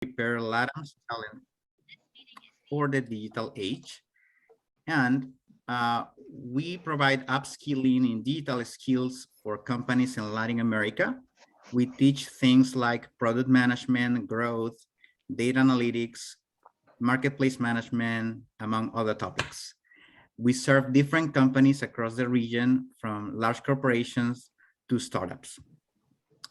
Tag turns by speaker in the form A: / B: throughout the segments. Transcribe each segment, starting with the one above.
A: prepare LATAM's talent for the digital age. And we provide upskilling in digital skills for companies in Latin America. We teach things like product management, growth, data analytics, marketplace management, among other topics. We serve different companies across the region, from large corporations to startups.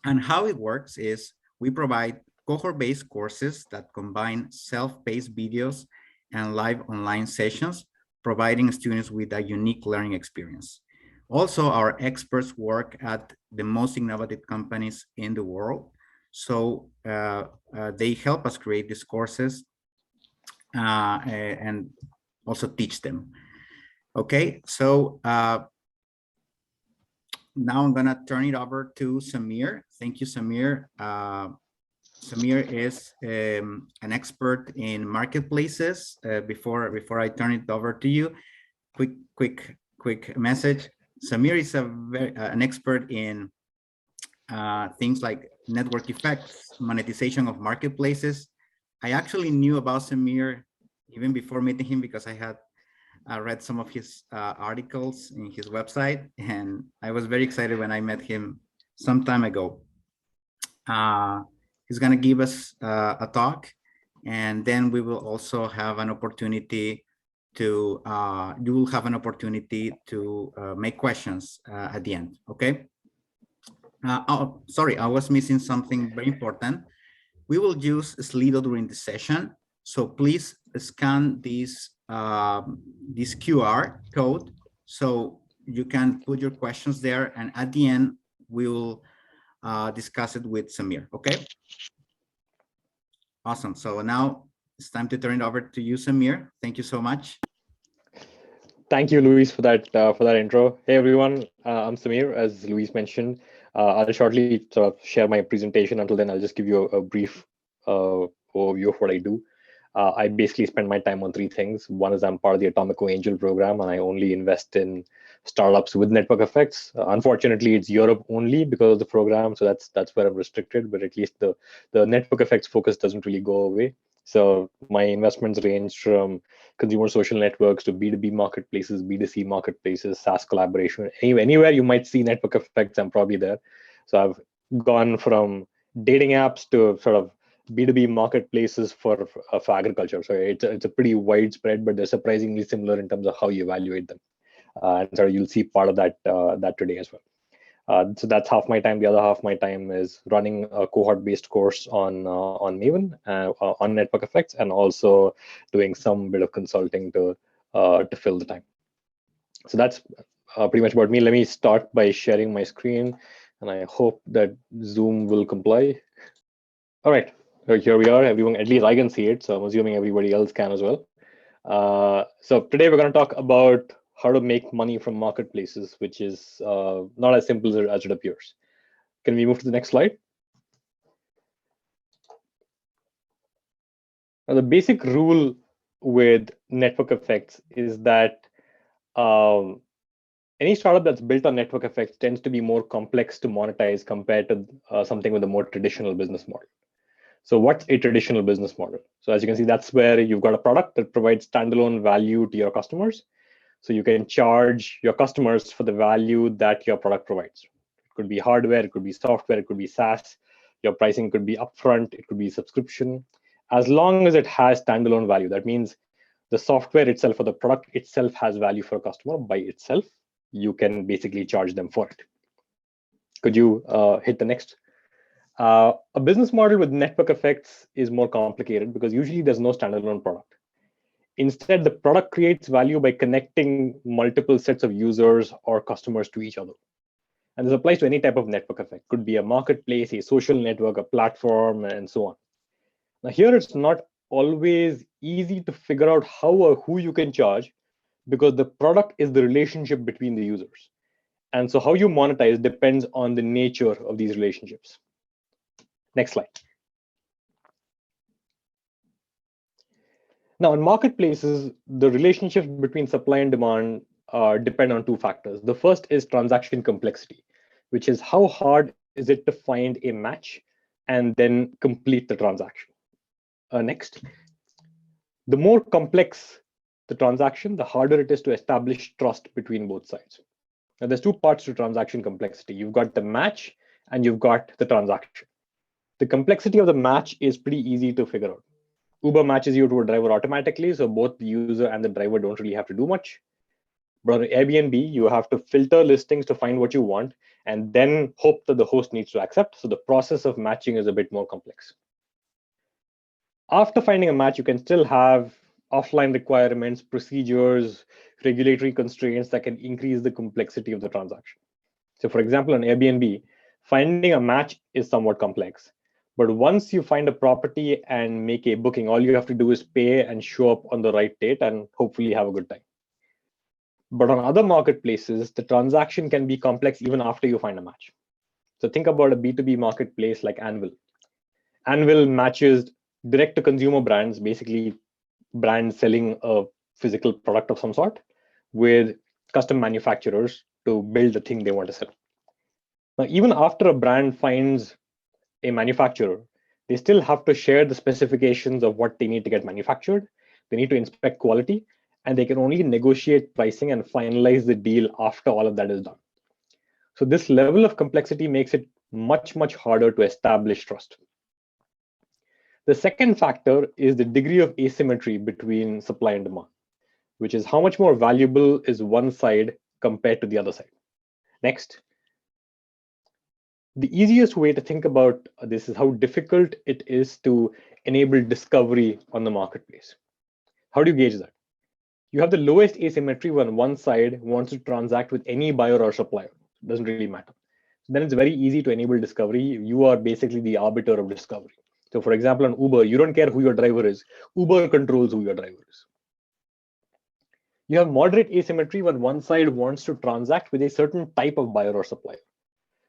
A: And how it works is we provide cohort-based courses that combine self-paced videos and live online sessions, providing students with a unique learning experience. Also, our experts work at the most innovative companies in the world. So they help us create these courses and also teach them. Okay, so now I'm gonna turn it over to Sameer. Thank you, Sameer. Sameer is an expert in marketplaces. Before I turn it over to you, quick message. Sameer is an expert in things like network effects, monetization of marketplaces. I actually knew about Sameer even before meeting him because I had read some of his articles in his website, and I was very excited when I met him some time ago. He's going to give us a talk, and then we will also have an opportunity to, you will have an opportunity to make questions at the end, okay? Oh, sorry, I was missing something very important. We will use Slido during the session, so please scan this QR code so you can put your questions there, and at the end we will discuss it with Sameer. Okay, awesome. So now it's time to turn it over to you, Sameer. Thank you so much.
B: Thank you, Luis, for that intro. Hey everyone, I'm Sameer. As Luis mentioned, I'll shortly sort of share my presentation. Until then, I'll just give you a brief overview of what I do. I basically spend my time on three things. One is I'm part of the Atomico Angel program, and I only invest in startups with network effects. Unfortunately, it's Europe only because of the program, so that's where I'm restricted. But at least the network effects focus doesn't really go away. So my investments range from consumer social networks to B2B marketplaces, B2C marketplaces, SaaS collaboration. Anywhere you might see network effects, I'm probably there. So I've gone from dating apps to sort of B2B marketplaces for agriculture. So it's a pretty widespread, but they're surprisingly similar in terms of how you evaluate them. And so you'll see part of that today as well. So that's half my time. The other half of my time is running a cohort-based course on Maven, on network effects, and also doing some bit of consulting to fill the time. So that's pretty much about me. Let me start by sharing my screen, and I hope that Zoom will comply. All right, so here we are. Everyone, at least I can see it, so I'm assuming everybody else can as well. So today we're going to talk about how to make money from marketplaces, which is not as simple as it appears. Can we move to the next slide? Now, the basic rule with network effects is that any startup that's built on network effects tends to be more complex to monetize compared to something with a more traditional business model. So what's a traditional business model? So as you can see, that's where you've got a product that provides standalone value to your customers. So you can charge your customers for the value that your product provides. It could be hardware, it could be software, it could be SaaS. Your pricing could be upfront, it could be subscription. As long as it has standalone value, that means the software itself or the product itself has value for a customer by itself, you can basically charge them for it. Could you hit the next? A business model with network effects is more complicated because usually there's no standalone product. Instead, the product creates value by connecting multiple sets of users or customers to each other. And this applies to any type of network effect. Could be a marketplace, a social network, a platform, and so on. Now here, it's not always easy to figure out how or who you can charge because the product is the relationship between the users. And so how you monetize depends on the nature of these relationships. Next slide. Now, in marketplaces, the relationships between supply and demand depend on two factors. The first is transaction complexity, which is how hard is it to find a match and then complete the transaction. Next, the more complex the transaction, the harder it is to establish trust between both sides. Now, there's two parts to transaction complexity. You've got the match and you've got the transaction. The complexity of the match is pretty easy to figure out. Uber matches you to a driver automatically, so both the user and the driver don't really have to do much. But on Airbnb, you have to filter listings to find what you want and then hope that the host needs to accept. So the process of matching is a bit more complex. After finding a match, you can still have offline requirements, procedures, regulatory constraints that can increase the complexity of the transaction. So for example, on Airbnb, finding a match is somewhat complex. But once you find a property and make a booking, all you have to do is pay and show up on the right date and hopefully have a good time. But on other marketplaces, the transaction can be complex even after you find a match. So think about a B2B marketplace like Anvil. Anvil matches direct-to-consumer brands, basically brands selling a physical product of some sort, with custom manufacturers to build the thing they want to sell. Now, even after a brand finds a manufacturer, they still have to share the specifications of what they need to get manufactured. They need to inspect quality, and they can only negotiate pricing and finalize the deal after all of that is done. So this level of complexity makes it much, much harder to establish trust. The second factor is the degree of asymmetry between supply and demand, which is how much more valuable is one side compared to the other side. Next, the easiest way to think about this is how difficult it is to enable discovery on the marketplace. How do you gauge that? You have the lowest asymmetry when one side wants to transact with any buyer or supplier. It doesn't really matter. So then it's very easy to enable discovery. You are basically the arbiter of discovery. So for example, on Uber, you don't care who your driver is. Uber controls who your driver is. You have moderate asymmetry when one side wants to transact with a certain type of buyer or supplier.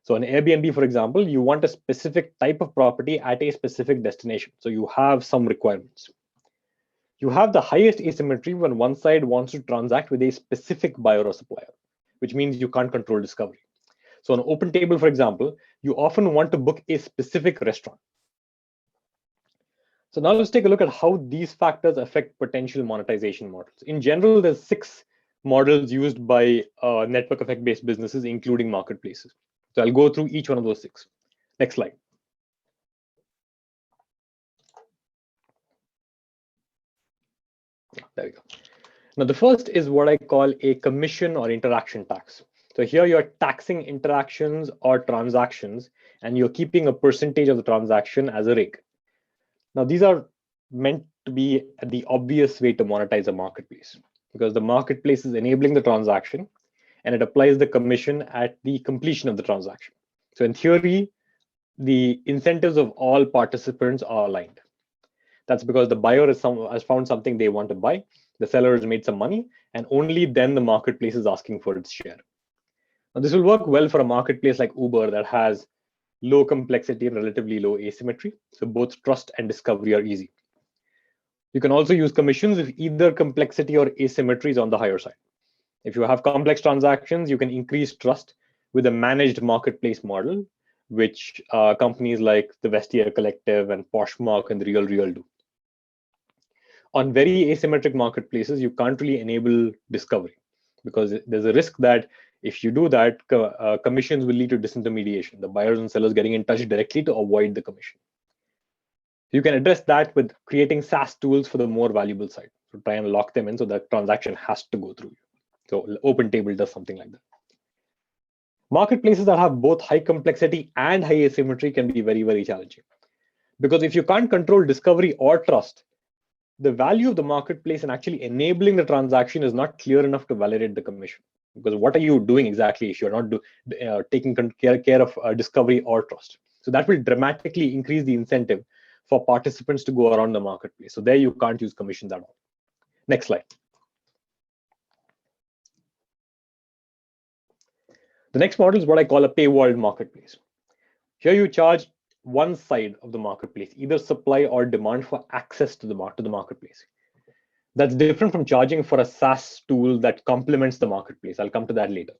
B: So on Airbnb, for example, you want a specific type of property at a specific destination. So you have some requirements. You have the highest asymmetry when one side wants to transact with a specific buyer or supplier, which means you can't control discovery. So on OpenTable, for example, you often want to book a specific restaurant. So now let's take a look at how these factors affect potential monetization models. In general, there's 6 models used by network effect-based businesses, including marketplaces. So I'll go through each one of those 6. Next slide. There we go. Now, the first is what I call a commission or interaction tax. So here you're taxing interactions or transactions, and you're keeping a percentage of the transaction as a rake. Now, these are meant to be the obvious way to monetize a marketplace, because the marketplace is enabling the transaction, and it applies the commission at the completion of the transaction. So in theory, the incentives of all participants are aligned. That's because the buyer has found something they want to buy, the seller has made some money, and only then the marketplace is asking for its share. Now, this will work well for a marketplace like Uber that has low complexity and relatively low asymmetry. So both trust and discovery are easy. You can also use commissions if either complexity or asymmetry is on the higher side. If you have complex transactions, you can increase trust with a managed marketplace model, which companies like the Vestiaire Collective and Poshmark and The RealReal do. On very asymmetric marketplaces, you can't really enable discovery because there's a risk that if you do that, commissions will lead to disintermediation, the buyers and sellers getting in touch directly to avoid the commission. You can address that with creating SaaS tools for the more valuable side. So try and lock them in so that transaction has to go through you. So OpenTable does something like that. Marketplaces that have both high complexity and high asymmetry can be very, very challenging. Because if you can't control discovery or trust, the value of the marketplace and actually enabling the transaction is not clear enough to validate the commission. Because what are you doing exactly if you're not taking care of discovery or trust? So that will dramatically increase the incentive for participants to go around the marketplace. So there you can't use commissions at all. Next slide. The next model is what I call a paywalled marketplace. Here you charge one side of the marketplace, either supply or demand, for access to the marketplace. That's different from charging for a SaaS tool that complements the marketplace. I'll come to that later.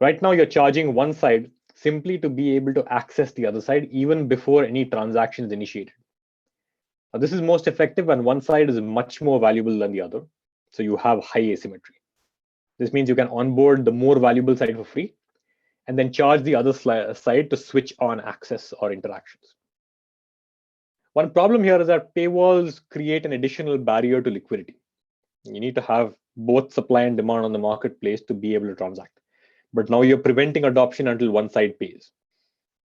B: Right now, you're charging one side simply to be able to access the other side even before any transaction is initiated. This is most effective when one side is much more valuable than the other. So you have high asymmetry. This means you can onboard the more valuable side for free and then charge the other side to switch on access or interactions. One problem here is that paywalls create an additional barrier to liquidity. You need to have both supply and demand on the marketplace to be able to transact. But now you're preventing adoption until one side pays.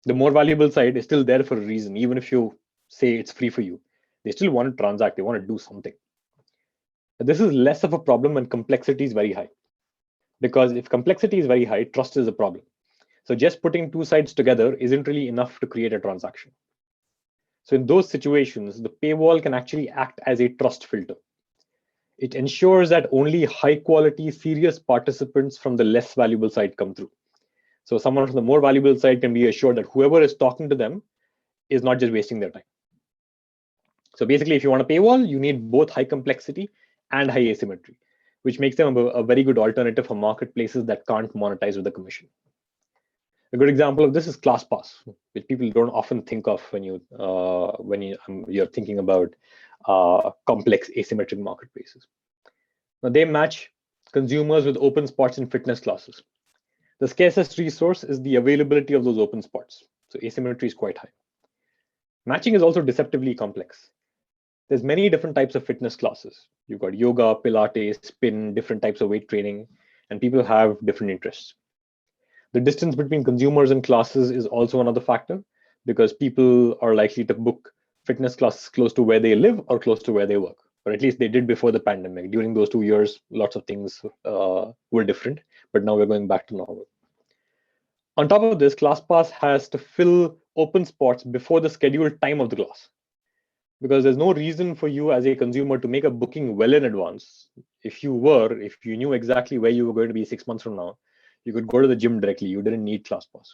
B: The more valuable side is still there for a reason, even if you say it's free for you. They still want to transact, they want to do something. But this is less of a problem when complexity is very high. Because if complexity is very high, trust is a problem. So just putting two sides together isn't really enough to create a transaction. So in those situations, the paywall can actually act as a trust filter. It ensures that only high quality, serious participants from the less valuable side come through. So someone from the more valuable side can be assured that whoever is talking to them is not just wasting their time. So basically, if you want a paywall, you need both high complexity and high asymmetry, which makes them a very good alternative for marketplaces that can't monetize with a commission. A good example of this is ClassPass, which people don't often think of when you're thinking about complex asymmetric marketplaces. Now they match consumers with open spots in fitness classes. The scarcest resource is the availability of those open spots. So asymmetry is quite high. Matching is also deceptively complex. There's many different types of fitness classes. You've got yoga, Pilates, spin, different types of weight training, and people have different interests. The distance between consumers and classes is also another factor because people are likely to book fitness classes close to where they live or close to where they work, or at least they did before the pandemic. During those 2 years, lots of things were different, but now we're going back to normal. On top of this, ClassPass has to fill open spots before the scheduled time of the class, because there's no reason for you as a consumer to make a booking well in advance. If you knew exactly where you were going to be 6 months from now, you could go to the gym directly. You didn't need ClassPass.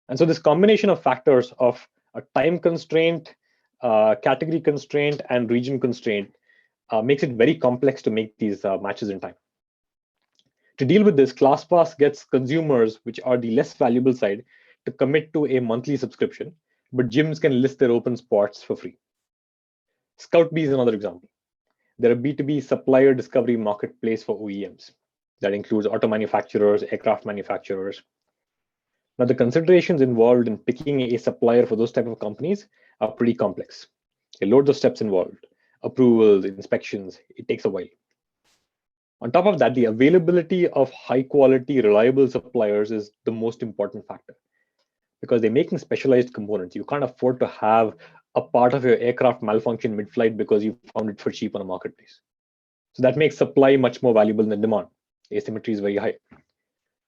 B: And so this combination of factors of a time constraint, category constraint, and region constraint makes it very complex to make these matches in time. To deal with this, ClassPass gets consumers, which are the less valuable side, to commit to a monthly subscription, but gyms can list their open spots for free. ScoutBee is another example. They're a B2B supplier discovery marketplace for OEMs. That includes auto manufacturers, aircraft manufacturers. Now, the considerations involved in picking a supplier for those type of companies are pretty complex. There are loads of steps involved, approvals, inspections. It takes a while. On top of that, the availability of high quality, reliable suppliers is the most important factor because they're making specialized components. You can't afford to have a part of your aircraft malfunction mid-flight because you found it for cheap on a marketplace. So that makes supply much more valuable than demand. Asymmetry is very high.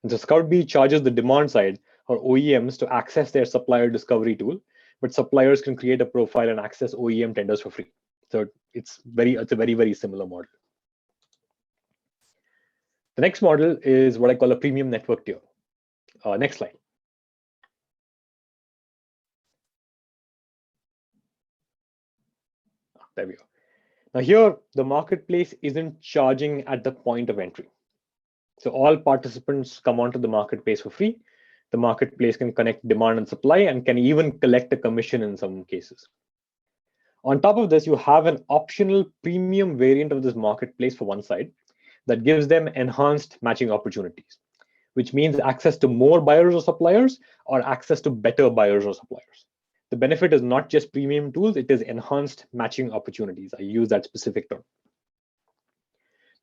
B: And so ScoutBee charges the demand side for OEMs to access their supplier discovery tool, but suppliers can create a profile and access OEM tenders for free. So it's a very, very similar model. The next model is what I call a premium network tier. Next slide. There we go. Now here, the marketplace isn't charging at the point of entry. So all participants come onto the marketplace for free. The marketplace can connect demand and supply and can even collect a commission in some cases. On top of this, you have an optional premium variant of this marketplace for one side that gives them enhanced matching opportunities, which means access to more buyers or suppliers or access to better buyers or suppliers. The benefit is not just premium tools, it is enhanced matching opportunities. I use that specific term.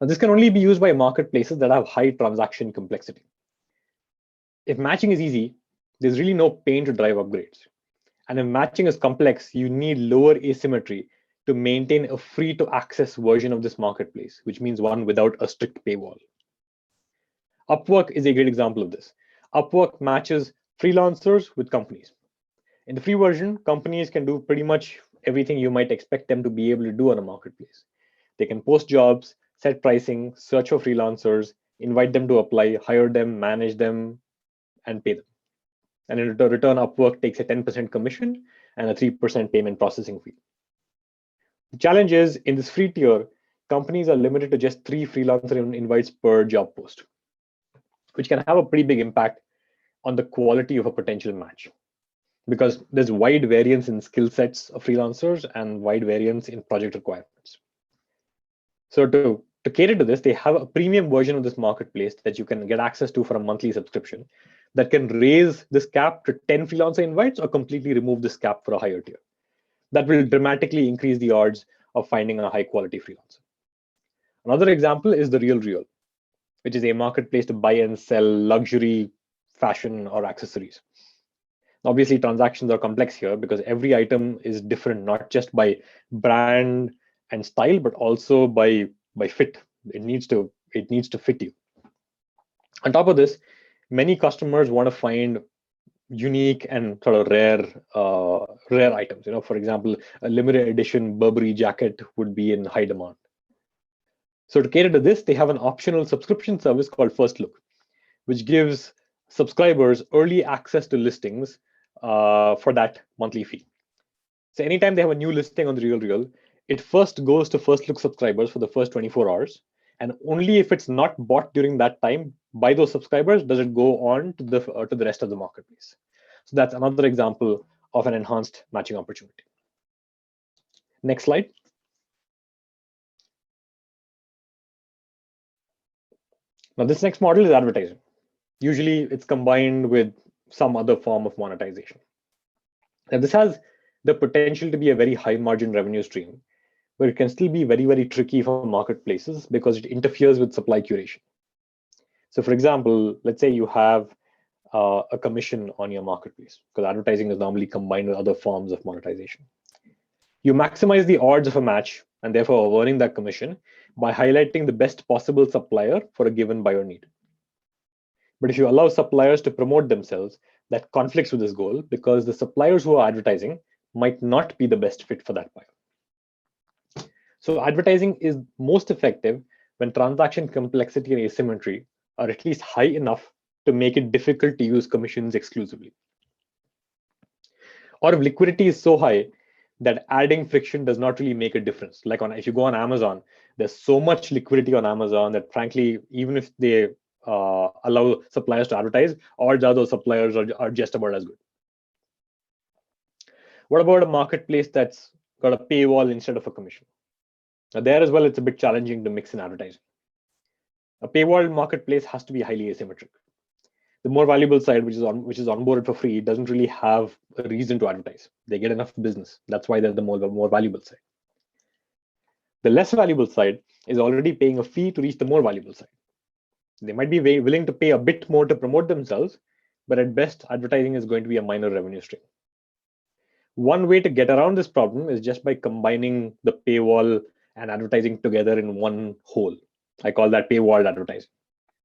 B: Now, this can only be used by marketplaces that have high transaction complexity. If matching is easy, there's really no pain to drive upgrades. And if matching is complex, you need lower asymmetry to maintain a free to access version of this marketplace, which means one without a strict paywall. Upwork is a great example of this. Upwork matches freelancers with companies. In the free version, companies can do pretty much everything you might expect them to be able to do on a marketplace. They can post jobs, set pricing, search for freelancers, invite them to apply, hire them, manage them, and pay them. And in return, Upwork takes a 10% commission and a 3% payment processing fee. The challenge is, in this free tier, companies are limited to just 3 freelancer invites per job post, which can have a pretty big impact on the quality of a potential match. because there's wide variance in skill sets of freelancers and wide variance in project requirements. So to cater to this, they have a premium version of this marketplace that you can get access to for a monthly subscription that can raise this cap to 10 freelancer invites or completely remove this cap for a higher tier. That will dramatically increase the odds of finding a high quality freelancer. Another example is the Real, which is a marketplace to buy and sell luxury fashion or accessories. Obviously, transactions are complex here because every item is different, not just by brand and style, but also by fit. It needs to fit you. On top of this, many customers want to find unique and sort of rare items. For example, a limited edition Burberry jacket would be in high demand. So to cater to this, they have an optional subscription service called First Look, which gives subscribers early access to listings for that monthly fee. So anytime they have a new listing on the Real, it first goes to First Look subscribers for the first 24 hours. And only if it's not bought during that time by those subscribers does it go on to the rest of the marketplace. So that's another example of an enhanced matching opportunity. Next slide. Now, this next model is advertising. Usually, it's combined with some other form of monetization. Now, this has the potential to be a very high margin revenue stream, but it can still be very, very tricky for marketplaces because it interferes with supply curation. So for example, let's say you have a commission on your marketplace, because advertising is normally combined with other forms of monetization. You maximize the odds of a match and therefore earning that commission by highlighting the best possible supplier for a given buyer need. But if you allow suppliers to promote themselves, that conflicts with this goal because the suppliers who are advertising might not be the best fit for that buyer. So advertising is most effective when transaction complexity and asymmetry are at least high enough to make it difficult to use commissions exclusively. Or if liquidity is so high that adding friction does not really make a difference. Like if you go on Amazon, there's so much liquidity on Amazon that frankly, even if they allow suppliers to advertise, odds are those suppliers are just about as good. What about a marketplace that's got a paywall instead of a commission? Now there as well, it's a bit challenging to mix in advertising. A paywall marketplace has to be highly asymmetric. The more valuable side, which is onboarded for free, doesn't really have a reason to advertise. They get enough business. That's why they're the more valuable side. The less valuable side is already paying a fee to reach the more valuable side. They might be willing to pay a bit more to promote themselves, but at best, advertising is going to be a minor revenue stream. One way to get around this problem is just by combining the paywall and advertising together in one whole. I call that paywall advertising.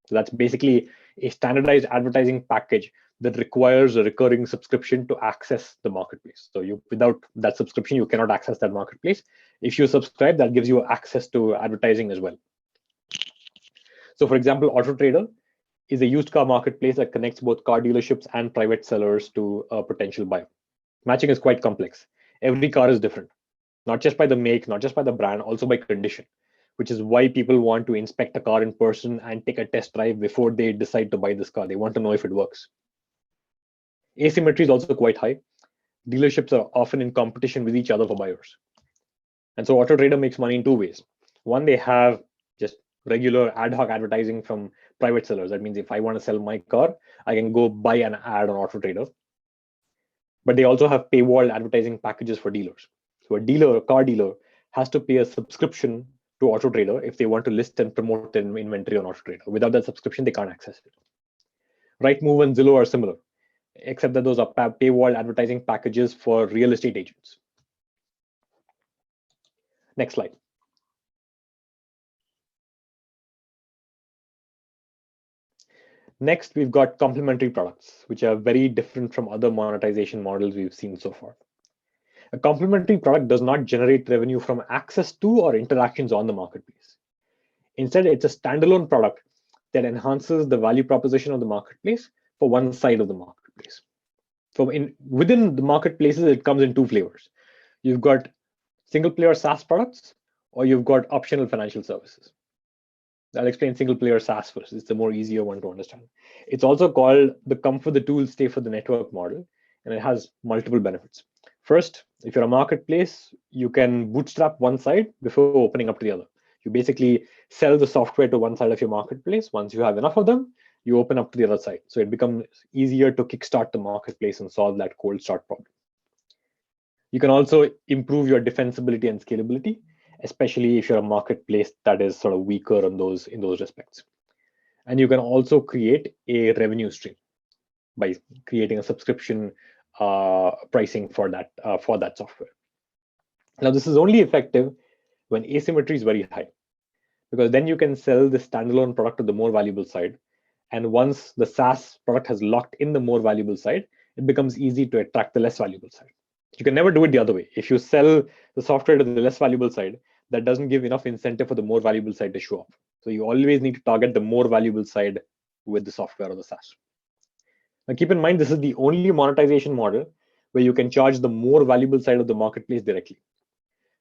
B: So that's basically a standardized advertising package that requires a recurring subscription to access the marketplace. So without that subscription, you cannot access that marketplace. If you subscribe, that gives you access to advertising as well. So for example, AutoTrader is a used car marketplace that connects both car dealerships and private sellers to a potential buyer. Matching is quite complex. Every car is different, not just by the make, not just by the brand, also by condition, which is why people want to inspect a car in person and take a test drive before they decide to buy this car. They want to know if it works. Asymmetry is also quite high. Dealerships are often in competition with each other for buyers. And so AutoTrader makes money in two ways. One, they have just regular ad hoc advertising from private sellers. That means if I want to sell my car, I can go buy an ad on AutoTrader. But they also have paywall advertising packages for dealers. So a car dealer, has to pay a subscription to AutoTrader if they want to list and promote their inventory on AutoTrader. Without that subscription, they can't access it. Rightmove and Zillow are similar, except that those are paywall advertising packages for real estate agents. Next slide. Next, we've got complementary products, which are very different from other monetization models we've seen so far. A complementary product does not generate revenue from access to or interactions on the marketplace. Instead, it's a standalone product that enhances the value proposition of the marketplace for one side of the marketplace. So within the marketplaces, it comes in two flavors. You've got single-player SaaS products, or you've got optional financial services. I'll explain single-player SaaS first. It's the more easier one to understand. It's also called the come for the tool, stay for the network model. and it has multiple benefits. First, if you're a marketplace, you can bootstrap one side before opening up to the other. You basically sell the software to one side of your marketplace. Once you have enough of them, you open up to the other side. So it becomes easier to kickstart the marketplace and solve that cold start problem. You can also improve your defensibility and scalability, especially if you're a marketplace that is sort of weaker in those respects. And you can also create a revenue stream by creating a subscription pricing for that software. Now, this is only effective when asymmetry is very high, because then you can sell the standalone product to the more valuable side. And once the SaaS product has locked in the more valuable side, it becomes easy to attract the less valuable side. You can never do it the other way. If you sell the software to the less valuable side, that doesn't give enough incentive for the more valuable side to show up. So you always need to target the more valuable side with the software or the SaaS. Now, keep in mind, this is the only monetization model where you can charge the more valuable side of the marketplace directly,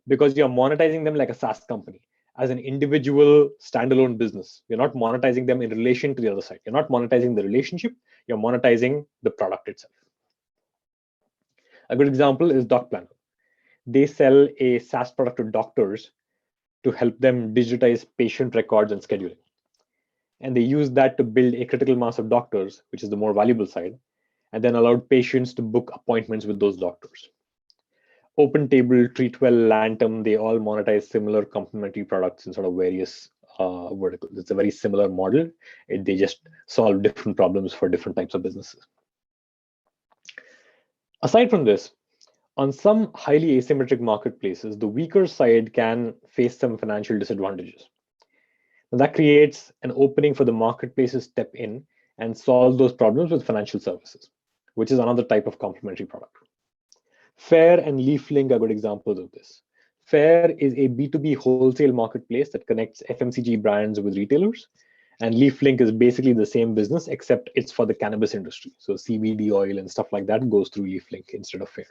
B: because you're monetizing them like a SaaS company, as an individual standalone business. You're not monetizing them in relation to the other side. You're not monetizing the relationship, you're monetizing the product itself. A good example is Doc Planner. They sell a SaaS product to doctors to help them digitize patient records and scheduling. And they use that to build a critical mass of doctors, which is the more valuable side, and then allowed patients to book appointments with those doctors. OpenTable, Treatwell, Lantum, they all monetize similar complementary products in sort of various verticals. It's a very similar model. They just solve different problems for different types of businesses. Aside from this, on some highly asymmetric marketplaces, the weaker side can face some financial disadvantages. And that creates an opening for the marketplaces to step in and solve those problems with financial services, which is another type of complementary product. Fair and LeafLink are good examples of this. Fair is a B2B wholesale marketplace that connects FMCG brands with retailers. And LeafLink is basically the same business, except it's for the cannabis industry. So CBD oil and stuff like that goes through LeafLink instead of Fair.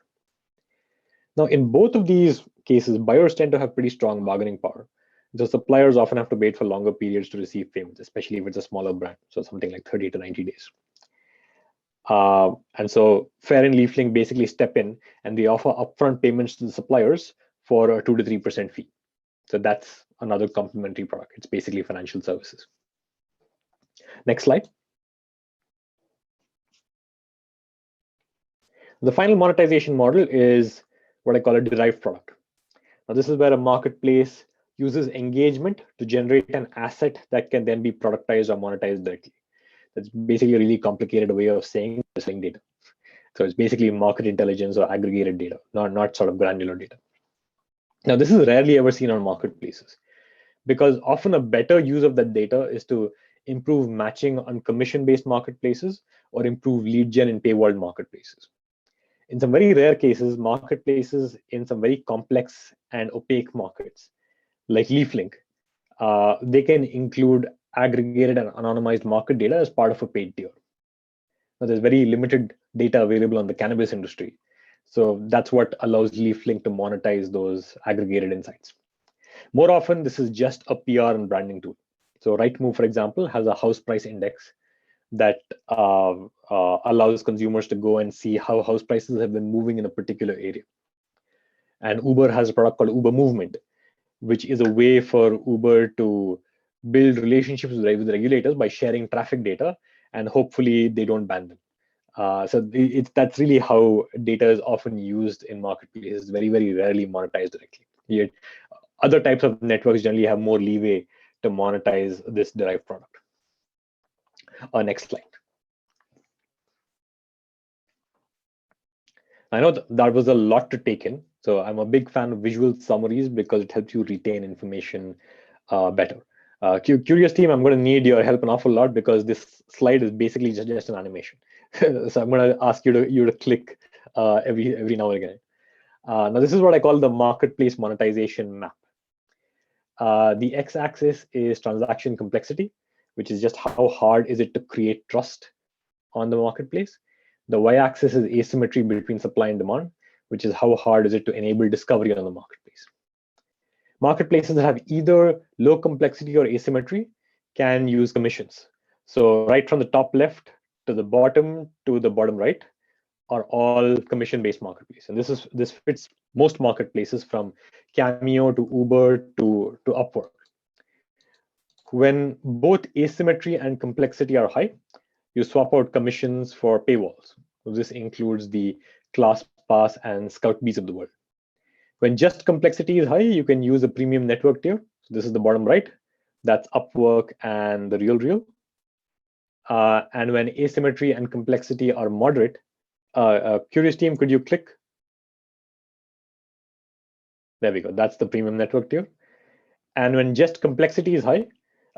B: Now, in both of these cases, buyers tend to have pretty strong bargaining power. The suppliers often have to wait for longer periods to receive payments, especially if it's a smaller brand, so something like 30 to 90 days. And so Fair and LeafLink basically step in and they offer upfront payments to the suppliers for a 2 to 3% fee. So that's another complementary product. It's basically financial services. Next slide. The final monetization model is what I call a derived product. Now, this is where a marketplace uses engagement to generate an asset that can then be productized or monetized directly. That's basically a really complicated way of saying selling data. So it's basically market intelligence or aggregated data, not sort of granular data. Now, this is rarely ever seen on marketplaces, because often a better use of that data is to improve matching on commission-based marketplaces or improve lead gen in paywalled marketplaces. In some very rare cases, marketplaces in some very complex and opaque markets, like LeafLink, they can include aggregated and anonymized market data as part of a paid tier. Now, there's very limited data available on the cannabis industry. So that's what allows LeafLink to monetize those aggregated insights. More often, this is just a PR and branding tool. So Rightmove, for example, has a house price index that allows consumers to go and see how house prices have been moving in a particular area. And Uber has a product called Uber Movement, which is a way for Uber to build relationships with regulators by sharing traffic data, and hopefully they don't ban them. So that's really how data is often used in marketplaces, very, very rarely monetized directly. Yet other types of networks generally have more leeway to monetize this derived product. Next slide. I know that was a lot to take in. So I'm a big fan of visual summaries because it helps you retain information better. Kurios team, I'm going to need your help an awful lot because this slide is basically just an animation. So I'm going to ask you to click every now and again. Now, this is what I call the marketplace monetization map. The x-axis is transaction complexity, which is just how hard is it to create trust on the marketplace. The y-axis is asymmetry between supply and demand, which is how hard is it to enable discovery on the marketplace. Marketplaces that have either low complexity or asymmetry can use commissions. So right from the top left to the bottom right are all commission-based marketplace, and this fits most marketplaces from Cameo to Uber to Upwork. When both asymmetry and complexity are high, you swap out commissions for paywalls. So this includes the ClassPass and ScoutBees of the world. When just complexity is high, you can use a premium network tier. So this is the bottom right. That's Upwork and the RealReal. And when asymmetry and complexity are moderate, Kurios team, could you click? There we go. That's the premium network tier. And when just complexity is high,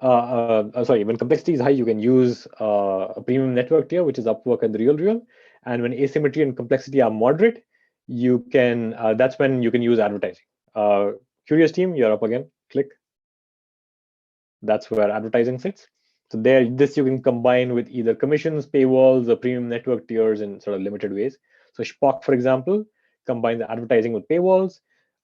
B: when complexity is high, you can use a premium network tier, which is Upwork and the RealReal. And when asymmetry and complexity are moderate, you can that's when you can use advertising. Kurios team, you're up again. Click. That's where advertising sits. So this you can combine with either commissions, paywalls, or premium network tiers in sort of limited ways. So Spock, for example, combines advertising with paywalls.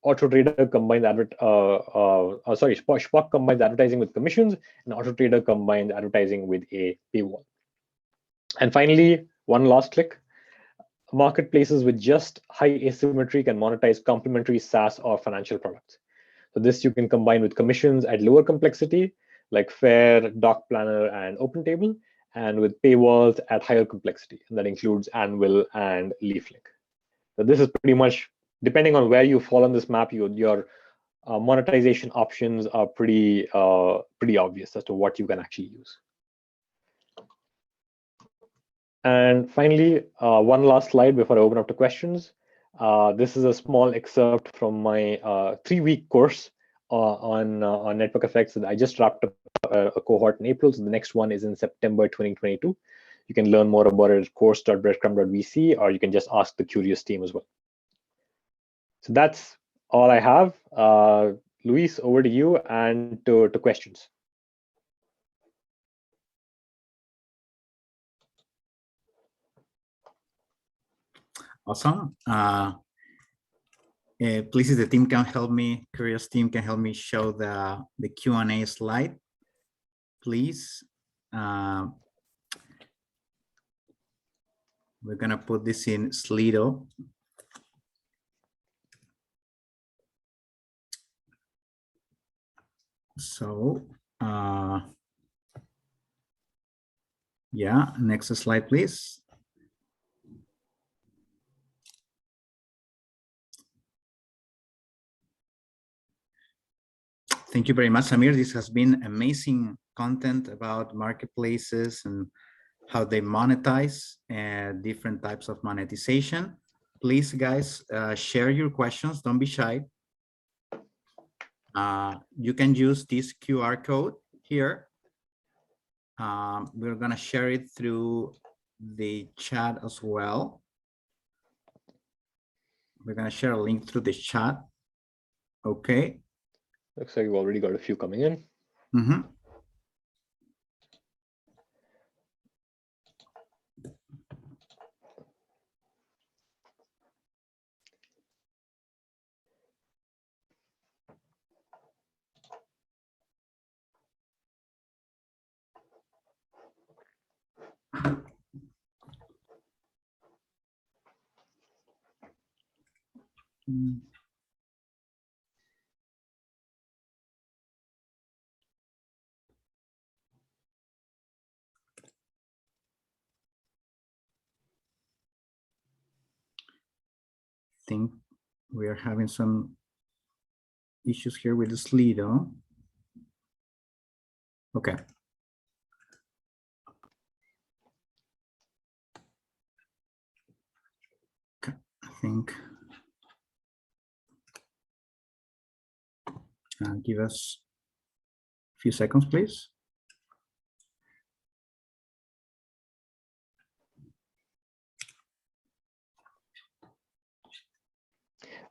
B: AutoTrader combines Spock combines advertising with commissions, and AutoTrader combines advertising with a paywall. And finally, one last click. Marketplaces with just high asymmetry can monetize complementary SaaS or financial products. So this you can combine with commissions at lower complexity, like Fair, Doc Planner, and OpenTable, and with paywalls at higher complexity. And that includes Anvil and LeafLink. So this is pretty much, depending on where you fall on this map, your monetization options are pretty obvious as to what you can actually use. And finally, one last slide before I open up to questions. This is a small excerpt from my 3-week course on network effects. I just wrapped up a cohort in April, so the next one is in September 2022. You can learn more about it at course.breadcrumb.vc, or you can just ask the Kurios team as well. So that's all I have. Luis, over to you and to questions.
A: Awesome. Please, if the team can help me, Kurios team can help me show the Q&A slide, please. We're gonna put this in Slido. So, yeah, next slide, please. Thank you very much, Sameer. This has been amazing content about marketplaces and how they monetize and different types of monetization. Please, guys, share your questions. Don't be shy. You can use this QR code here. We're going to share it through the chat as well. We're going to share a link through the chat. Okay.
B: Looks like you've already got a few coming in.
A: Mm-hmm. Think we are having some issues here with the Slido. Okay. Okay, I think. Give us a few seconds, please.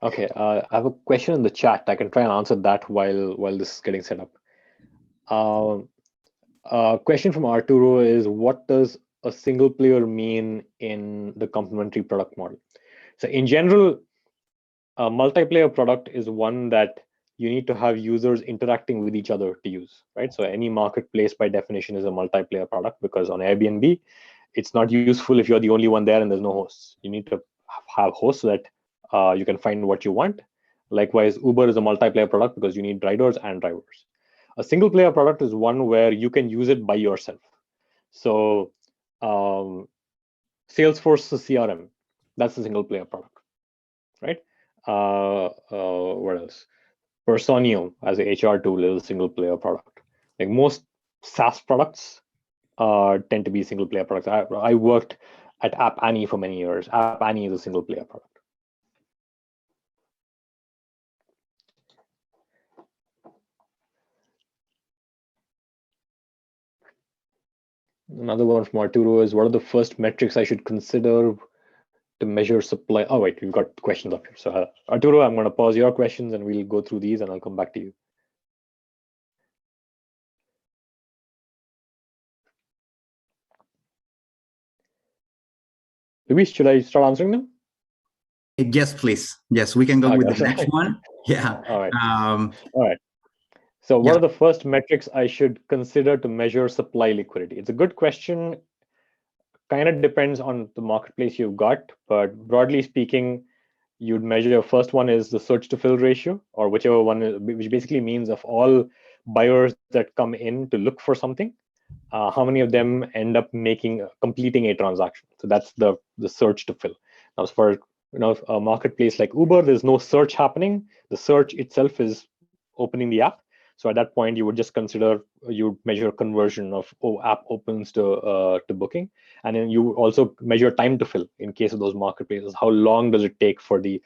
B: Okay, I have a question in the chat. I can try and answer that while this is getting set up. Question from Arturo is, what does a single player mean in the complementary product model? So in general, a multiplayer product is one that you need to have users interacting with each other to use, right? So any marketplace by definition is a multiplayer product, because on Airbnb, It's not useful if you're the only one there and there's no hosts. You need to have hosts so that you can find what you want. Likewise, Uber is a multiplayer product because you need riders and drivers. A single player product is one where you can use it by yourself. So Salesforce is CRM, that's a single player product, right? What else? Personio as a HR tool is a single player product. Like most SaaS products tend to be single player products. I worked at App Annie for many years. App Annie is a single player product. Another one from Arturo is, what are the first metrics I should consider to measure supply? Oh, wait, we've got questions up here. So Arturo, I'm going to pause your questions and we'll go through these and I'll come back to you. Luis, should I start answering them?
A: Yes, please. Yes, we can go with the next one. Yeah.
B: All right. All right. So what are the first metrics I should consider to measure supply liquidity? It's a good question. Kind of depends on the marketplace you've got, but broadly speaking, you'd measure, first one is the search to fill ratio, or whichever one is, which basically means of all buyers that come in to look for something, how many of them end up completing a transaction. So that's the search to fill. Now for a marketplace like Uber, there's no search happening. The search itself is opening the app. So at that point, you would just consider, you measure conversion of app opens to booking, and then you also measure time to fill in case of those marketplaces. How long does it take for the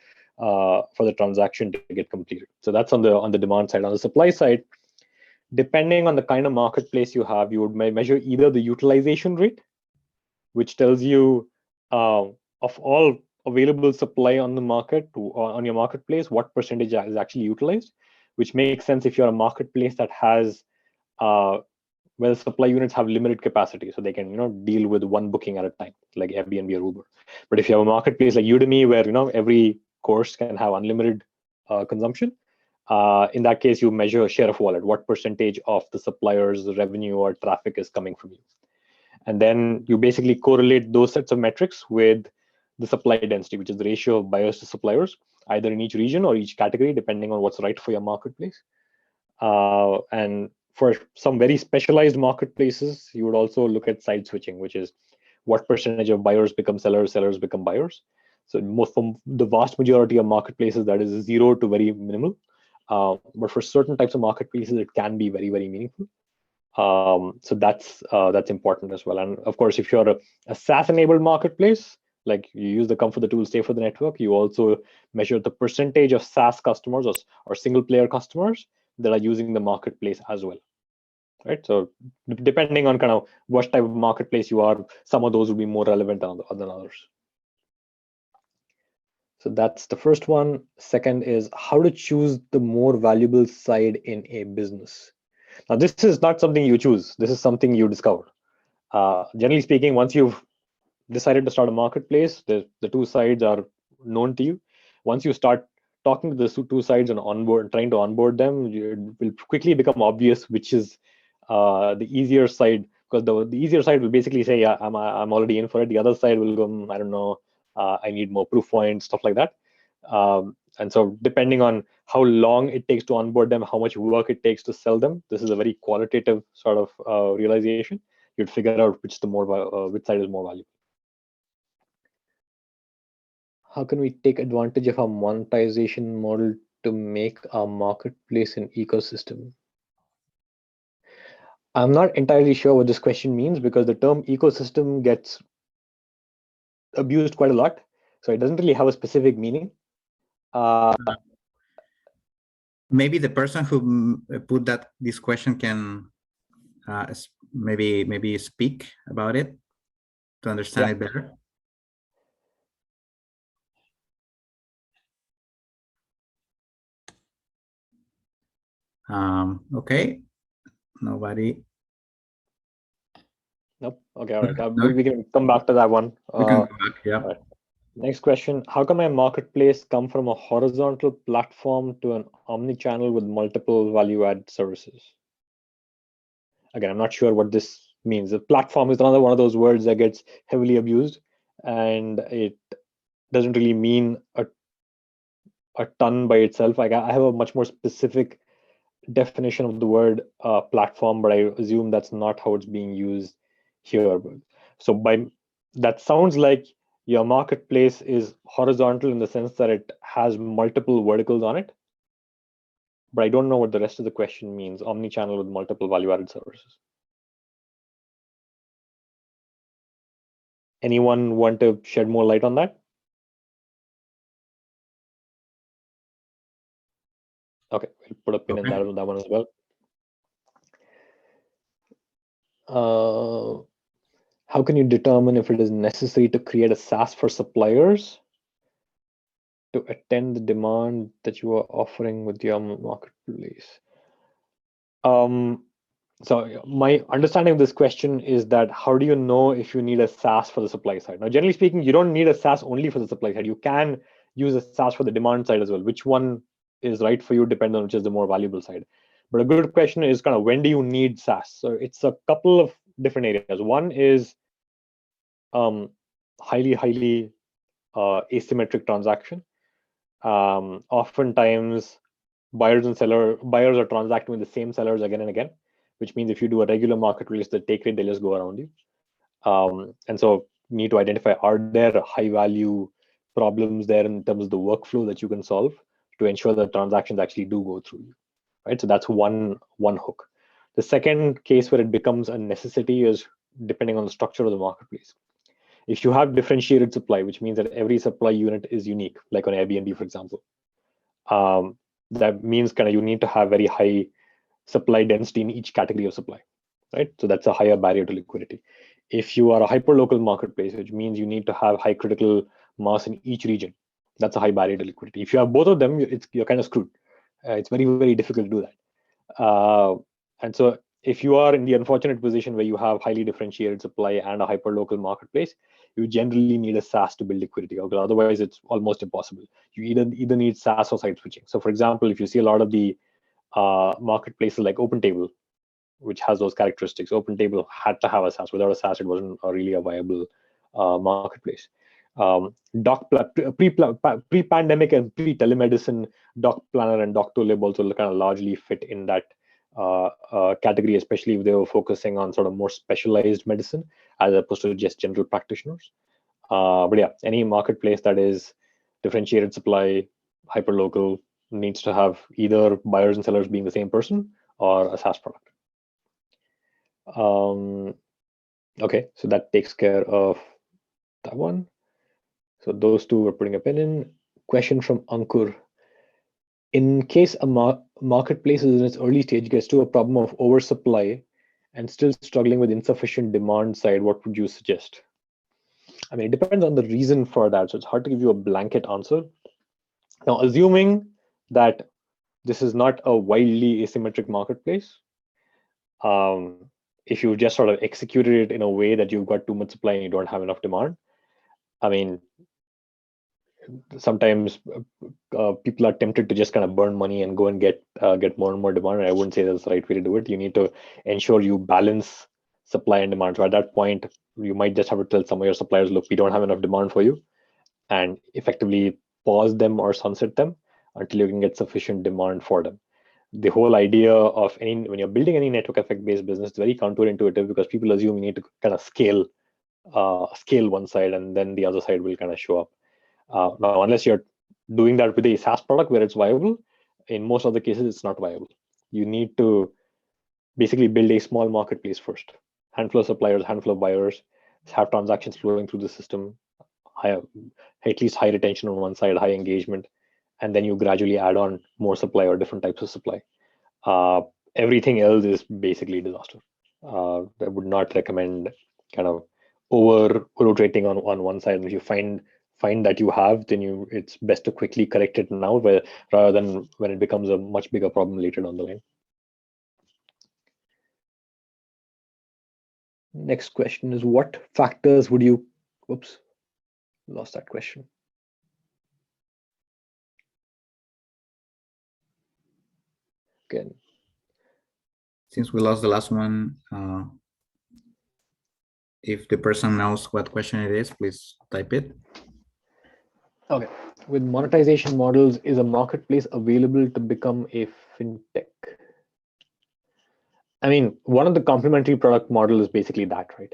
B: transaction to get completed? So that's on the demand side. On the supply side, depending on the kind of marketplace you have, you would measure either the utilization rate, which tells you of all available supply on the market on your marketplace, what percentage is actually utilized, which makes sense if you're a marketplace that has where the supply units have limited capacity, so they can deal with one booking at a time, like Airbnb or Uber. But if you have a marketplace like Udemy, where every course can have unlimited consumption, in that case, you measure a share of wallet, what percentage of the supplier's revenue or traffic is coming from you. And then you basically correlate those sets of metrics with the supply density, which is the ratio of buyers to suppliers, either in each region or each category, depending on what's right for your marketplace. And for some very specialized marketplaces, you would also look at side switching, which is what percentage of buyers become sellers, sellers become buyers. So from the vast majority of marketplaces, that is 0 to very minimal. But for certain types of marketplaces, it can be very, very meaningful. So that's important as well. And of course, if you're a SaaS-enabled marketplace, like you use the comfort the tool stay for the network, you also measure the percentage of SaaS customers or single-player customers that are using the marketplace as well, right? So depending on kind of what type of marketplace you are, some of those will be more relevant than others. So that's the first one. Second is how to choose the more valuable side in a business. Now, this is not something you choose. This is something you discover. Generally speaking, once you've decided to start a marketplace, the two sides are known to you. Once you start talking to the two sides and trying to onboard them, it will quickly become obvious which is the easier side, because the easier side will basically say, yeah, I'm already in for it. The other side will go, I don't know, I need more proof points, stuff like that. And so depending on how long it takes to onboard them, how much work it takes to sell them, this is a very qualitative sort of realization. You'd figure out which side is more valuable. How can we take advantage of our monetization model to make our marketplace an ecosystem? I'm not entirely sure what this question means, because the term ecosystem gets abused quite a lot. So it doesn't really have a specific meaning.
A: Maybe the person who put this question can maybe speak about it to understand it better. Okay, nobody.
B: Nope. Okay, all right. We can come back to that one.
A: We can go back, yeah.
B: Right. Next question. How can my marketplace come from a horizontal platform to an omni-channel with multiple value-add services? Again, I'm not sure what this means. A platform is another one of those words that gets heavily abused, and it doesn't really mean a ton by itself. Like I have a much more specific definition of the word platform, but I assume that's not how it's being used here. So by that sounds like your marketplace is horizontal in the sense that it has multiple verticals on it, but I don't know what the rest of the question means. Omni-channel with multiple value-added services. Anyone want to shed more light on that? Okay, we'll put a pin in that one as well. How can you determine if it is necessary to create a SaaS for suppliers to attend the demand that you are offering with your marketplace? So my understanding of this question is that how do you know if you need a SaaS for the supply side? Now, generally speaking, you don't need a SaaS only for the supply side. You can use a SaaS for the demand side as well. Which one is right for you depends on which is the more valuable side. But a good question is kind of when do you need SaaS? So it's a couple of different areas. One is highly asymmetric transaction. Oftentimes buyers are transacting with the same sellers again and again, which means if you do a regular market release, the take rate, they'll just go around you. And so you need to identify, are there high value problems there in terms of the workflow that you can solve to ensure that transactions actually do go through you, right? So that's one hook. The second case where it becomes a necessity is depending on the structure of the marketplace. If you have differentiated supply, which means that every supply unit is unique, like on Airbnb, for example, that means kind of you need to have very high supply density in each category of supply, right? So that's a higher barrier to liquidity. If you are a hyper-local marketplace, which means you need to have high critical mass in each region, that's a high barrier to liquidity. If you have both of them, you're kind of screwed. It's very, very difficult to do that. And so if you are in the unfortunate position where you have highly differentiated supply and a hyper-local marketplace, you generally need a SaaS to build liquidity, because otherwise it's almost impossible. You either need SaaS or site switching. So for example, if you see a lot of the marketplaces like OpenTable, which has those characteristics, OpenTable had to have a SaaS. Without a SaaS, it wasn't really a viable marketplace. Pre-pandemic and pre-telemedicine, Doc Planner and Doctolib also kind of largely fit in that category, especially if they were focusing on sort of more specialized medicine as opposed to just general practitioners. But yeah, any marketplace that is differentiated supply, hyperlocal, needs to have either buyers and sellers being the same person or a SaaS product. Okay, so that takes care of that one. So those two we're putting a pin in. Question from Ankur. In case a marketplace is in its early stage gets to a problem of oversupply and still struggling with insufficient demand side, what would you suggest? I mean, it depends on the reason for that. So it's hard to give you a blanket answer. Now, assuming that this is not a wildly asymmetric marketplace, if you just sort of executed it in a way that you've got too much supply and you don't have enough demand, I mean, sometimes people are tempted to just kind of burn money and go and get more and more demand. And I wouldn't say that's the right way to do it. You need to ensure you balance supply and demand. So at that point, you might just have to tell some of your suppliers, look, we don't have enough demand for you, and effectively pause them or sunset them until you can get sufficient demand for them. The whole idea of when you're building any network effect based business, it's very counterintuitive because people assume you need to kind of scale one side and then the other side will kind of show up. Now, unless you're doing that with a SaaS product where it's viable, in most other cases, it's not viable. You need to basically build a small marketplace first. Handful of suppliers, handful of buyers, have transactions flowing through the system, at least high retention on one side, high engagement, and then you gradually add on more supply or different types of supply. Everything else is basically a disaster. I would not recommend kind of over rotating on one side. And if you find that you have, then it's best to quickly correct it now, rather than when it becomes a much bigger problem later down the line. Next question is, what factors would you, oops, lost that question. Again.
A: Since we lost the last one, If the person knows what question it is, please type it.
B: Okay. With monetization models, is a marketplace available to become a fintech? I mean, one of the complementary product model is basically that, right?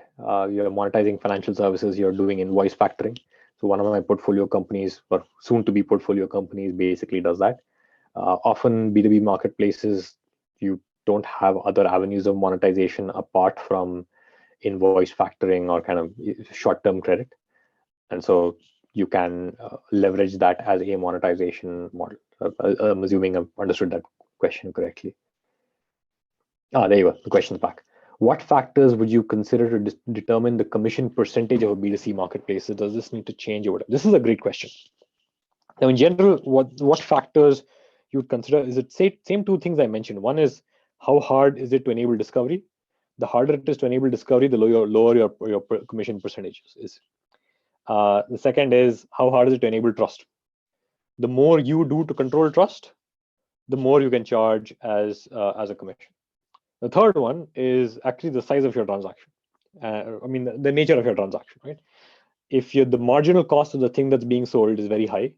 B: You're monetizing financial services, you're doing invoice factoring. So one of my portfolio companies, or soon to be portfolio companies, basically does that. Often B2B marketplaces, you don't have other avenues of monetization apart from invoice factoring or kind of short-term credit. And so you can leverage that as a monetization model. I'm assuming I've understood that question correctly. There you go. The question's back. What factors would you consider to determine the commission percentage of a B2C marketplace? Does this need to change over time? This is a great question. Now, in general, what factors you would consider is it same two things I mentioned. One is how hard is it to enable discovery? The harder it is to enable discovery, the lower your commission percentages is. The second is how hard is it to enable trust? The more you do to control trust, the more you can charge as a commission. The third one is actually the size of your transaction. I mean, the nature of your transaction, right? If the marginal cost of the thing that's being sold is very high,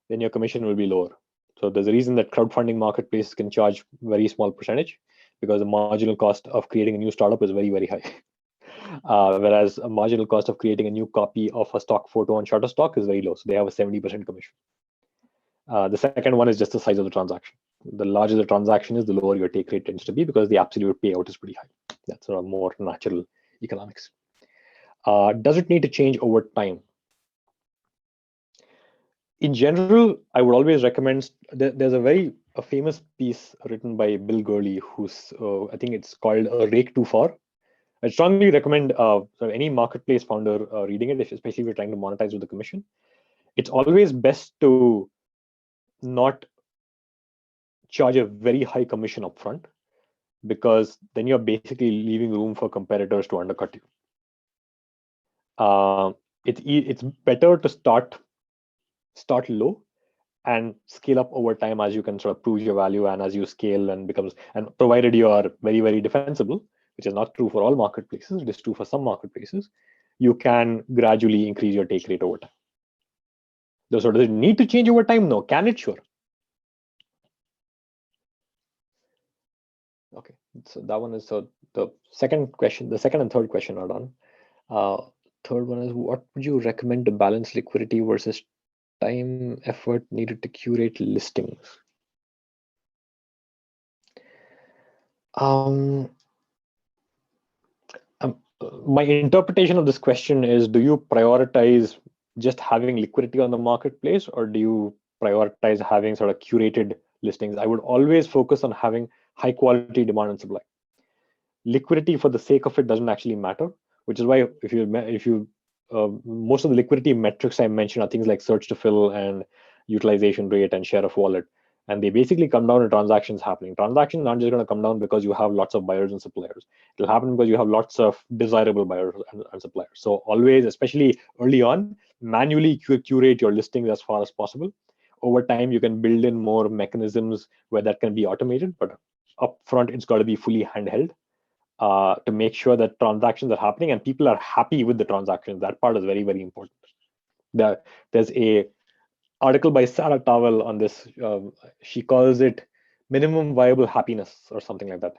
B: then your commission will be lower. So there's a reason that crowdfunding marketplaces can charge very small percentage because the marginal cost of creating a new startup is very, very high. Whereas a marginal cost of creating a new copy of a stock photo on Shutterstock is very low. So they have a 70% commission. The second one is just the size of the transaction. The larger the transaction is, the lower your take rate tends to be because the absolute payout is pretty high. That's sort of more natural economics. Does it need to change over time? In general, I would always recommend, there's a famous piece written by Bill Gurley, who's, I think it's called A Rake Too Far. I strongly recommend any marketplace founder reading it, especially if you're trying to monetize with the commission. It's always best to not charge a very high commission upfront, because then you're basically leaving room for competitors to undercut you. It's better to start low and scale up over time as you can sort of prove your value and as you scale and provided you are very, very defensible, which is not true for all marketplaces, it is true for some marketplaces, you can gradually increase your take rate over time. So does it need to change over time? No. Can it? Sure. Okay, so that one is, so the second and third question are done. Third one is, what would you recommend to balance liquidity versus time, effort needed to curate listings? My interpretation of this question is, do you prioritize just having liquidity on the marketplace, or do you prioritize having sort of curated listings? I would always focus on having high quality demand and supply. Liquidity for the sake of it doesn't actually matter, which is why if you most of the liquidity metrics I mentioned are things like search to fill and utilization rate and share of wallet. And they basically come down to transactions happening. Transactions aren't just going to come down because you have lots of buyers and suppliers. It'll happen because you have lots of desirable buyers and suppliers. So always, especially early on, manually curate your listings as far as possible. Over time, you can build in more mechanisms where that can be automated, but upfront, it's got to be fully handheld to make sure that transactions are happening and people are happy with the transactions. That part is very, very important. There's a article by Sarah Towell on this. She calls it minimum viable happiness or something like that.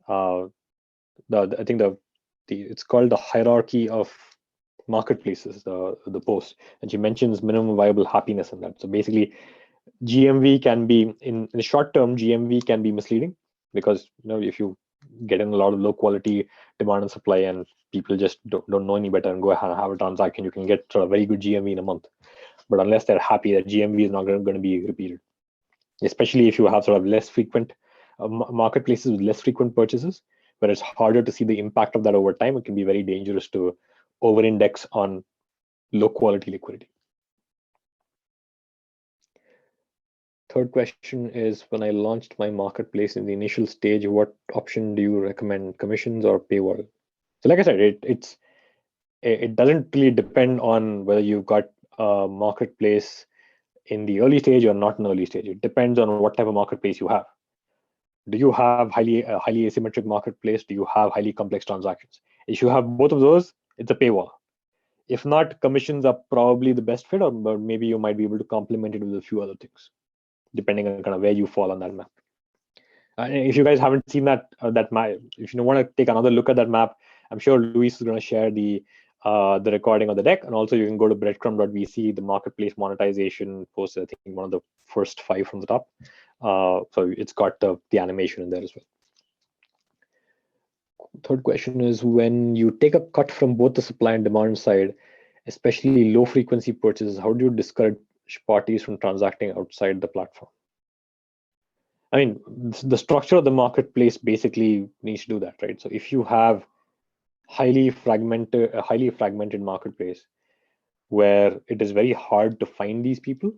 B: I think it's called the hierarchy of marketplaces, the post, and she mentions minimum viable happiness in that. So basically, GMV can be in the short term, GMV can be misleading because if you get in a lot of low quality demand and supply and people just don't know any better and go ahead and have a transaction, you can get sort of very good GMV in a month. But unless they're happy, that GMV is not going to be repeated, especially if you have sort of less frequent marketplaces with less frequent purchases, where it's harder to see the impact of that over time. It can be very dangerous to over-index on low quality liquidity. Third question is, when I launched my marketplace in the initial stage, what option do you recommend, commissions or paywall? So like I said, it doesn't really depend on whether you've got a marketplace in the early stage or not in the early stage. It depends on what type of marketplace you have. Do you have highly asymmetric marketplace? Do you have highly complex transactions? If you have both of those, it's a paywall. If not, commissions are probably the best fit, or maybe you might be able to complement it with a few other things, depending on kind of where you fall on that map. If you guys haven't seen that map, if you want to take another look at that map, I'm sure Luis is going to share the recording of the deck, and also you can go to breadcrumb.vc, the marketplace monetization post. I think one of the first 5 from the top. So it's got the animation in there as well. Third question is, when you take a cut from both the supply and demand side, especially low frequency purchases, how do you discourage parties from transacting outside the platform? I mean, the structure of the marketplace basically needs to do that, right? So if you have a highly fragmented marketplace where it is very hard to find these people,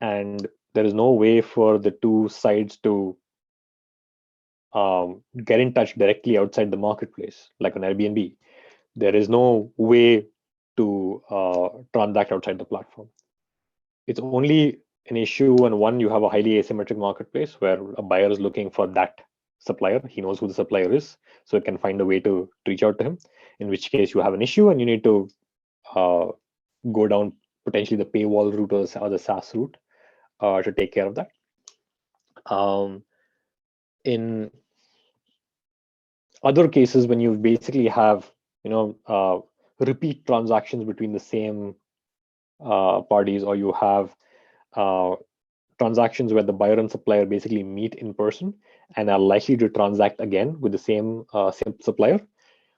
B: and there is no way for the two sides to get in touch directly outside the marketplace, like on Airbnb, there is no way to transact outside the platform. It's only an issue when, one, you have a highly asymmetric marketplace where a buyer is looking for that supplier. He knows who the supplier is, so it can find a way to reach out to him, in which case you have an issue and you need to go down potentially the paywall route or the SaaS route to take care of that. In other cases, when you basically have repeat transactions between the same parties, or you have transactions where the buyer and supplier basically meet in person and are likely to transact again with the same supplier,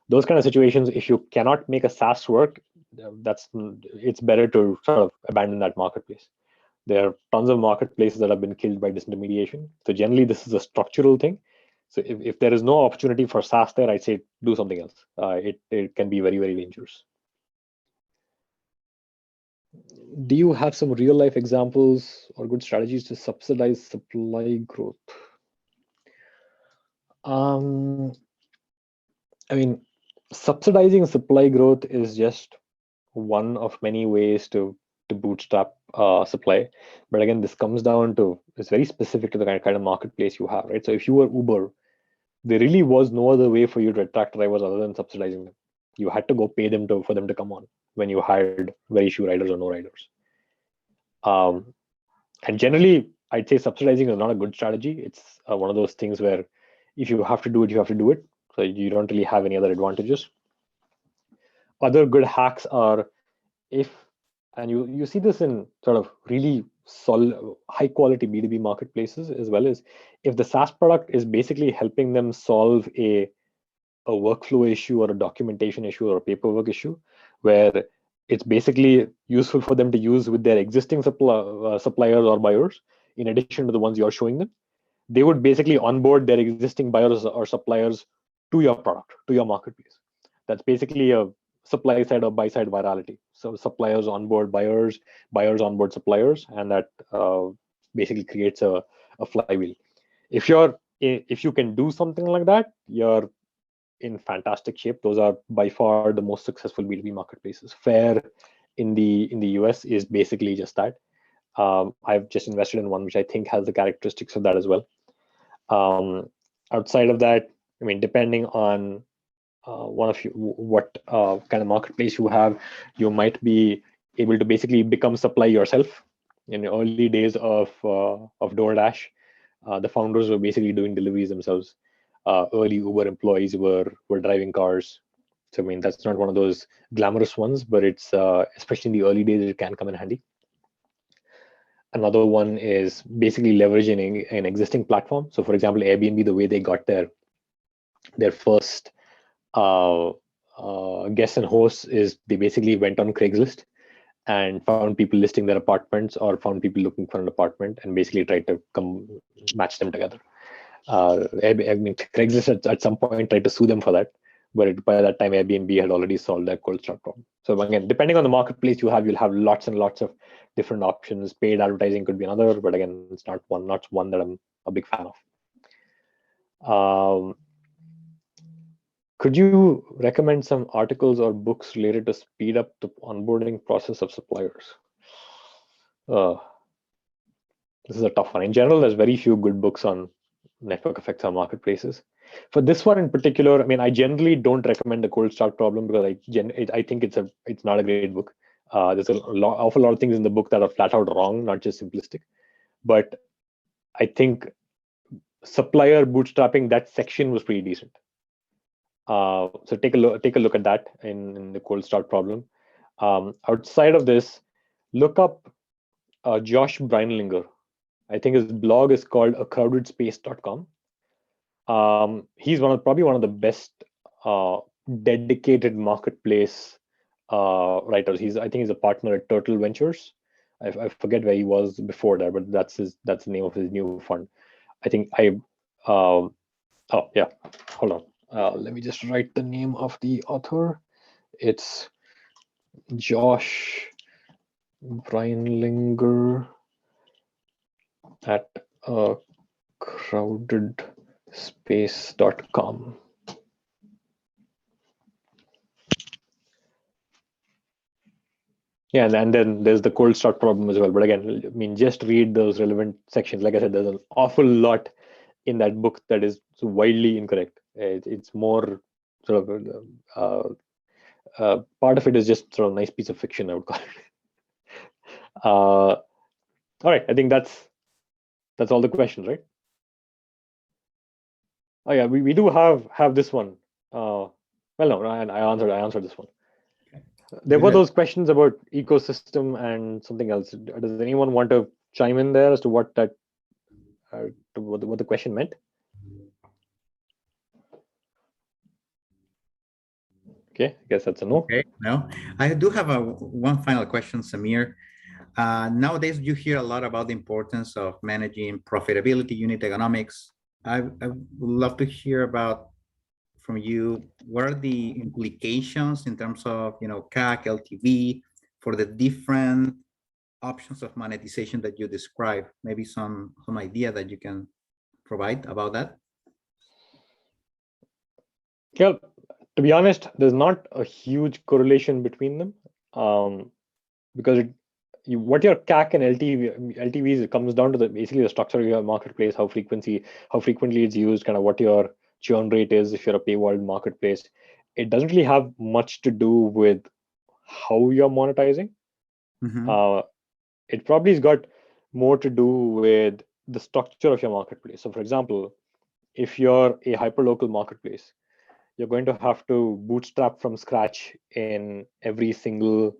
B: those kind of situations, if you cannot make a SaaS work, it's better to sort of abandon that marketplace. There are tons of marketplaces that have been killed by disintermediation. So generally, this is a structural thing. So if there is no opportunity for SaaS there, I'd say do something else. It can be very, very dangerous. Do you have some real life examples or good strategies to subsidize supply growth? I mean, subsidizing supply growth is just one of many ways to bootstrap supply. But again, this comes down to, it's very specific to the kind of marketplace you have, right? So if you were Uber, there really was no other way for you to attract drivers other than subsidizing them. You had to go pay them for them to come on when you hired very few riders or no riders. And generally, I'd say subsidizing is not a good strategy. It's one of those things where if you have to do it, you have to do it. So you don't really have any other advantages. Other good hacks are, and you see this in sort of really solid, high quality B2B marketplaces, as well as if the SaaS product is basically helping them solve a workflow issue or a documentation issue or a paperwork issue, where it's basically useful for them to use with their existing suppliers or buyers, in addition to the ones you're showing them, they would basically onboard their existing buyers or suppliers to your product, to your marketplace. That's basically a supply side or buy side virality. So suppliers onboard buyers, buyers onboard suppliers, and that basically creates a flywheel. If you can do something like that, you're in fantastic shape. Those are by far the most successful B2B marketplaces. Fair in the US is basically just that. I've just invested in one which I think has the characteristics of that as well. Outside of that, I mean, depending on what kind of marketplace you have, you might be able to basically become supply yourself. In the early days of DoorDash, the founders were basically doing deliveries themselves. Early Uber employees were driving cars. So I mean, that's not one of those glamorous ones, but it's especially in the early days, it can come in handy. Another one is basically leveraging an existing platform. So for example, Airbnb, the way they got their first guests and hosts is they basically went on Craigslist and found people listing their apartments or found people looking for an apartment and basically tried to match them together. I mean, Craigslist at some point tried to sue them for that, but by that time Airbnb had already solved their cold start problem. So again, depending on the marketplace you have, you'll have lots and lots of different options. Paid advertising could be another, but again, it's not one that I'm a big fan of. Could you recommend some articles or books related to speed up the onboarding process of suppliers? This is a tough one. In general, there's very few good books on network effects or marketplaces. For this one in particular, I mean, I generally don't recommend the cold start problem because I think it's not a great book. There's awful lot of things in the book that are flat out wrong, not just simplistic. But I think supplier bootstrapping, that section was pretty decent. So take a look at that in the cold start problem. Outside of this, look up Josh Breinlinger. I think his blog is called acrowdedspace.com. He's probably one of the best dedicated marketplace writers. I think he's a partner at Turtle Ventures. I forget where he was before that, but that's the name of his new fund. I think oh yeah, hold on. Let me just write the name of the author. It's Josh Breinlinger at crowdedspace.com. Yeah, and then there's the cold start problem as well. But again, I mean, just read those relevant sections. Like I said, there's an awful lot in that book that is wildly incorrect. It's more sort of part of it is just sort of a nice piece of fiction, I would call it. All right, I think that's all the questions, right? Oh yeah, we do have this one. Well, no, I answered this one. There were those questions about ecosystem and something else. Does anyone want to chime in there as to what that what the question meant? Okay, I guess that's a no.
A: Okay, no. I do have one final question, Sameer. Nowadays, you hear a lot about the importance of managing profitability, unit economics. I would love to hear about from you, what are the implications in terms of, CAC, LTV for the different options of monetization that you describe? Maybe some idea that you can provide about that?
B: Yeah, to be honest, there's not a huge correlation between them, because what your CAC and LTVs comes down to basically the structure of your marketplace, how frequently it's used, kind of what your churn rate is if you're a paywalled marketplace. It doesn't really have much to do with how you're monetizing. It probably has got more to do with the structure of your marketplace. So for example, if you're a hyperlocal marketplace, you're going to have to bootstrap from scratch in every single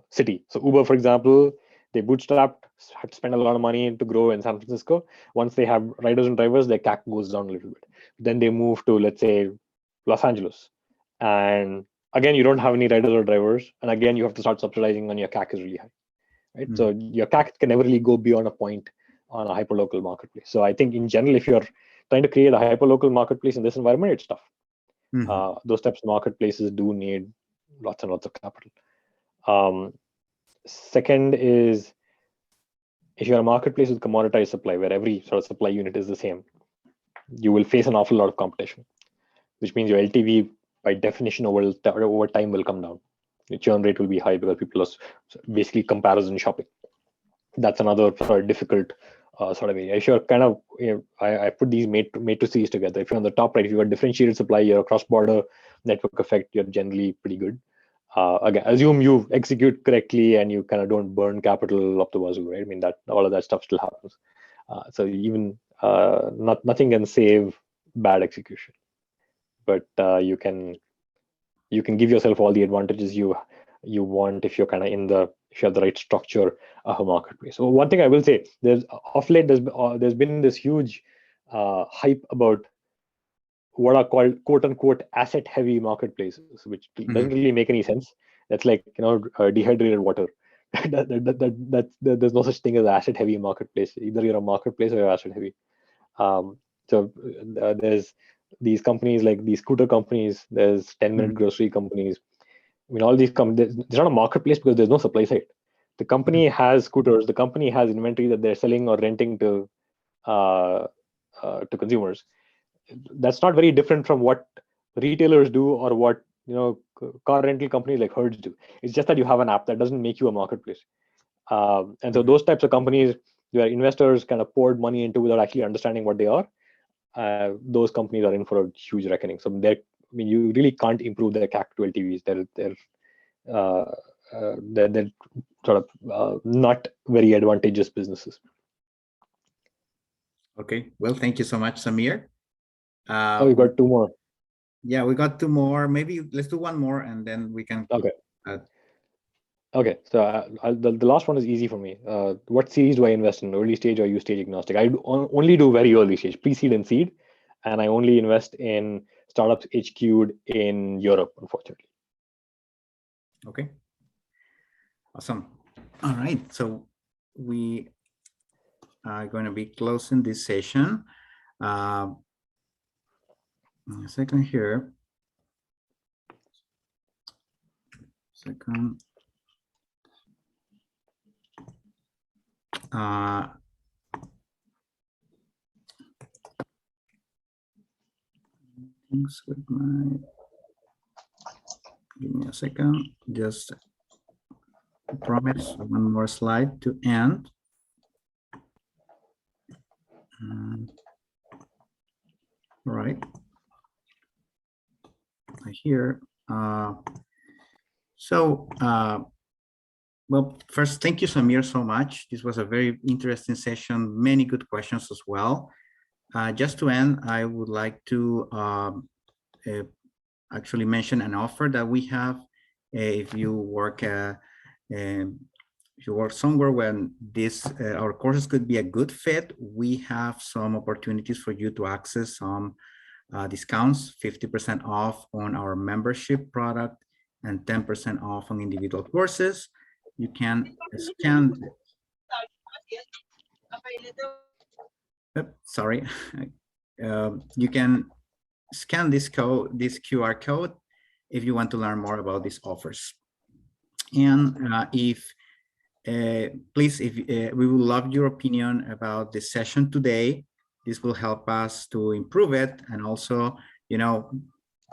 B: city. So Uber, for example, they bootstrapped, had to spend a lot of money to grow in San Francisco. Once they have riders and drivers, their CAC goes down a little bit. Then they move to, let's say, Los Angeles. And again, you don't have any riders or drivers. And again, you have to start subsidizing when your CAC is really high. Right? So your CAC can never really go beyond a point on a hyperlocal marketplace. So I think in general, if you're trying to create a hyperlocal marketplace in this environment, it's tough. Those types of marketplaces do need lots and lots of capital. Second is, if you're a marketplace with commoditized supply, where every sort of supply unit is the same, you will face an awful lot of competition, which means your LTV by definition over time will come down. Your churn rate will be high because people are basically comparison shopping. That's another sort of difficult sort of area. If you're kind of, I put these matrices together. If you're on the top right, if you've got differentiated supply, you're a cross-border network effect, you're generally pretty good. Again, assume you execute correctly and you kind of don't burn capital up the wazoo, right? I mean, that all of that stuff still happens. So even nothing can save bad execution, but you can give yourself all the advantages you want if you're kind of if you have the right structure of a marketplace. So one thing I will say, of late there's been this huge hype about what are called quote unquote asset heavy marketplaces, which doesn't really make any sense. That's like dehydrated water. There's no such thing as asset heavy marketplace. Either you're a marketplace or you're asset heavy. So there's these companies like these scooter companies. There's 10-minute grocery companies. I mean, all these companies. It's not a marketplace because there's no supply side. The company has scooters. The company has inventory that they're selling or renting to consumers. That's not very different from what retailers do or what car rental companies like Hertz do. It's just that you have an app that doesn't make you a marketplace. And so those types of companies, where investors kind of poured money into without actually understanding what they are, those companies are in for a huge reckoning. So I mean, you really can't improve their CAC to LTVs. They're sort of not very advantageous businesses.
A: Okay, well, thank you so much, Sameer.
B: Oh, we got two more.
A: Yeah, we got two more. Maybe let's do one more and then we can.
B: Okay. Okay, so the last one is easy for me. What series do I invest in? Early stage or use stage agnostic? I only do very early stage, pre-seed and seed, and I only invest in startups HQ'd in Europe, unfortunately.
A: Okay. Awesome. All right, so we are going to be closing this session. A second here. Second. Things with my. Give me a second. Just promise one more slide to end. All right. Here. Well, first, thank you, Sameer, so much. This was a very interesting session, many good questions as well. Just to end, I would like to actually mention an offer that we have. If you work somewhere when our courses could be a good fit, we have some opportunities for you to access some discounts, 50% off on our membership product and 10% off on individual courses. You can scan. Sorry. You can scan this QR code if you want to learn more about these offers. And please, we would love your opinion about the session today. This will help us to improve it and also,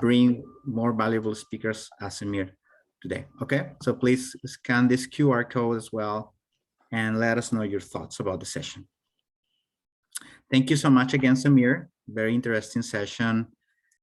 A: bring more valuable speakers as Sameer today. Okay, so please scan this QR code as well and let us know your thoughts about the session. Thank you so much again, Sameer. Very interesting session.